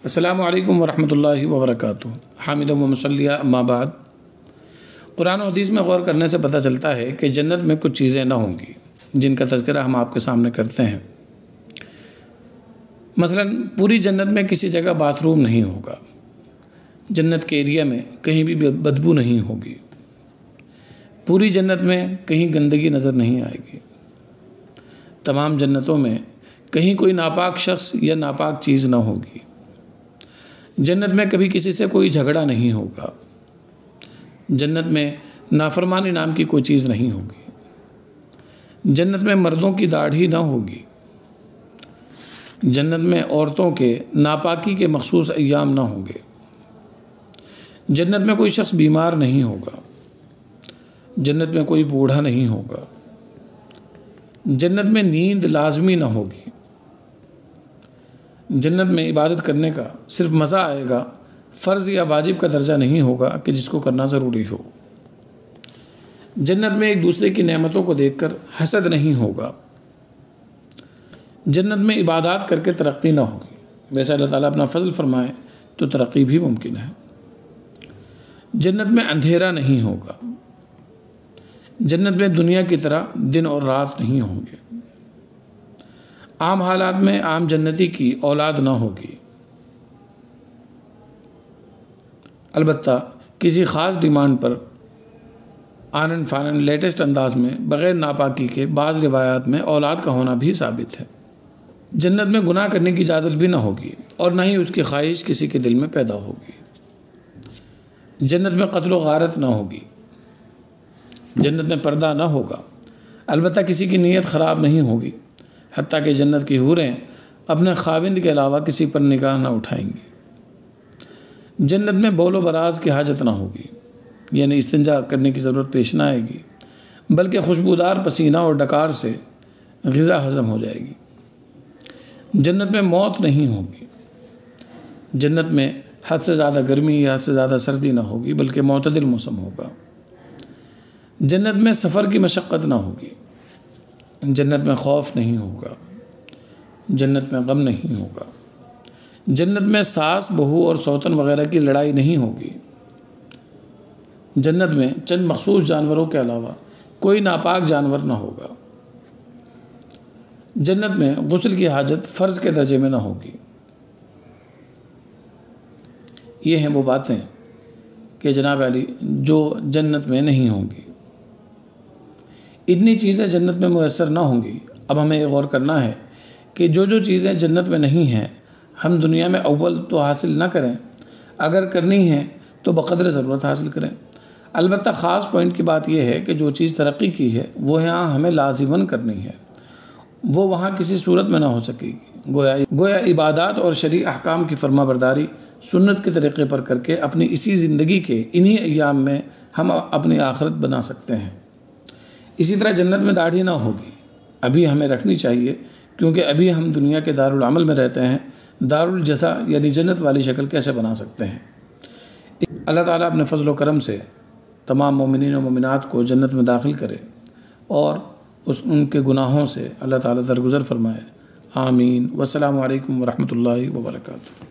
السلام علیکم ورحمۃ اللہ وبرکاتہ۔ حامد و مصلیہ اما بعد، قرآن و حدیث میں غور کرنے سے پتہ چلتا ہے کہ جنت میں کچھ چیزیں نہ ہوں گی جن کا تذکرہ ہم آپ کے سامنے کرتے ہیں۔ مثلا پوری جنت میں کسی جگہ باتھ روم نہیں ہوگا، جنت کے ایریا میں کہیں بھی بدبو نہیں ہوگی، پوری جنت میں کہیں گندگی نظر نہیں آئے گی، تمام جنتوں میں کہیں کوئی ناپاک شخص یا ناپاک چیز نہ ہوگی، جنت میں کبھی کسی سے کوئی جھگڑا نہیں ہوگا، جنت میں نافرمانی نام کی کوئی چیز نہیں ہوگی، جنت میں مردوں کی داڑھی نہ ہوگی، جنت میں عورتوں کے ناپاکی کے مخصوص ایام نہ ہوں گے، جنت میں کوئی شخص بیمار نہیں ہوگا، جنت میں کوئی بوڑھا نہیں ہوگا، جنت میں نیند لازمی نہ ہوگی، جنت میں عبادت کرنے کا صرف مزہ آئے گا، فرض یا واجب کا درجہ نہیں ہوگا کہ جس کو کرنا ضروری ہو، جنت میں ایک دوسرے کی نعمتوں کو دیکھ کر حسد نہیں ہوگا، جنت میں عبادات کر کے ترقی نہ ہوگی، ویسے اللہ تعالیٰ اپنا فضل فرمائے تو ترقی بھی ممکن ہے، جنت میں اندھیرا نہیں ہوگا، جنت میں دنیا کی طرح دن اور رات نہیں ہوں گے، عام حالات میں عام جنتی کی اولاد نہ ہوگی، البتہ کسی خاص ڈیمانڈ پر آنن فانن لیٹسٹ انداز میں بغیر ناپاکی کے بعض روایات میں اولاد کا ہونا بھی ثابت ہے۔ جنت میں گناہ کرنے کی اجازت بھی نہ ہوگی اور نہ ہی اس کی خواہش کسی کے دل میں پیدا ہوگی، جنت میں قتل و غارت نہ ہوگی، جنت میں پردہ نہ ہوگا، البتہ کسی کی نیت خراب نہیں ہوگی، حتیٰ کہ جنت کی حوریں اپنے خاوند کے علاوہ کسی پر نگاہ نہ اٹھائیں گی، جنت میں بول و براز کی حاجت نہ ہوگی، یعنی استنجا کرنے کی ضرورت پیش نہ آئے گی، بلکہ خوشبودار پسینہ اور ڈکار سے غذا ہضم ہو جائے گی، جنت میں موت نہیں ہوگی، جنت میں حد سے زیادہ گرمی یا حد سے زیادہ سردی نہ ہوگی بلکہ معتدل موسم ہوگا، جنت میں سفر کی مشقت نہ ہوگی، جنت میں خوف نہیں ہوگا، جنت میں غم نہیں ہوگا، جنت میں ساس بہو اور سوتن وغیرہ کی لڑائی نہیں ہوگی، جنت میں چند مخصوص جانوروں کے علاوہ کوئی ناپاک جانور نہ ہوگا، جنت میں غسل کی حاجت فرض کے درجے میں نہ ہوگی۔ یہ ہیں وہ باتیں کہ جناب علی جو جنت میں نہیں ہوں گی۔ اتنی چیزیں جنت میں میسر نہ ہوں گی۔ اب ہمیں غور کرنا ہے کہ جو چیزیں جنت میں نہیں ہیں ہم دنیا میں اول تو حاصل نہ کریں، اگر کرنی ہے تو بقدر ضرورت حاصل کریں۔ البتہ خاص پوائنٹ کی بات یہ ہے کہ جو چیز ترقی کی ہے وہ یہاں ہمیں لازماً کرنی ہے، وہ وہاں کسی صورت میں نہ ہو سکے گی۔ گویا عبادات اور شرعی احکام کی فرما برداری سنت کے طریقے پر کر کے اپنی اسی زندگی کے انہی ایام میں ہم اپنی آخرت بنا سکتے ہیں۔ اسی طرح جنت میں داڑھی نہ ہوگی، ابھی ہمیں رکھنی چاہیے کیونکہ ابھی ہم دنیا کے دارالعمل میں رہتے ہیں، دارالجزا یعنی جنت والی شکل کیسے بنا سکتے ہیں۔ اللہ تعالیٰ اپنے فضل و کرم سے تمام مومنین و مومنات کو جنت میں داخل کرے اور ان کے گناہوں سے اللہ تعالیٰ درگزر فرمائے، آمین۔ والسلام علیکم ورحمۃ اللہ وبرکاتہ۔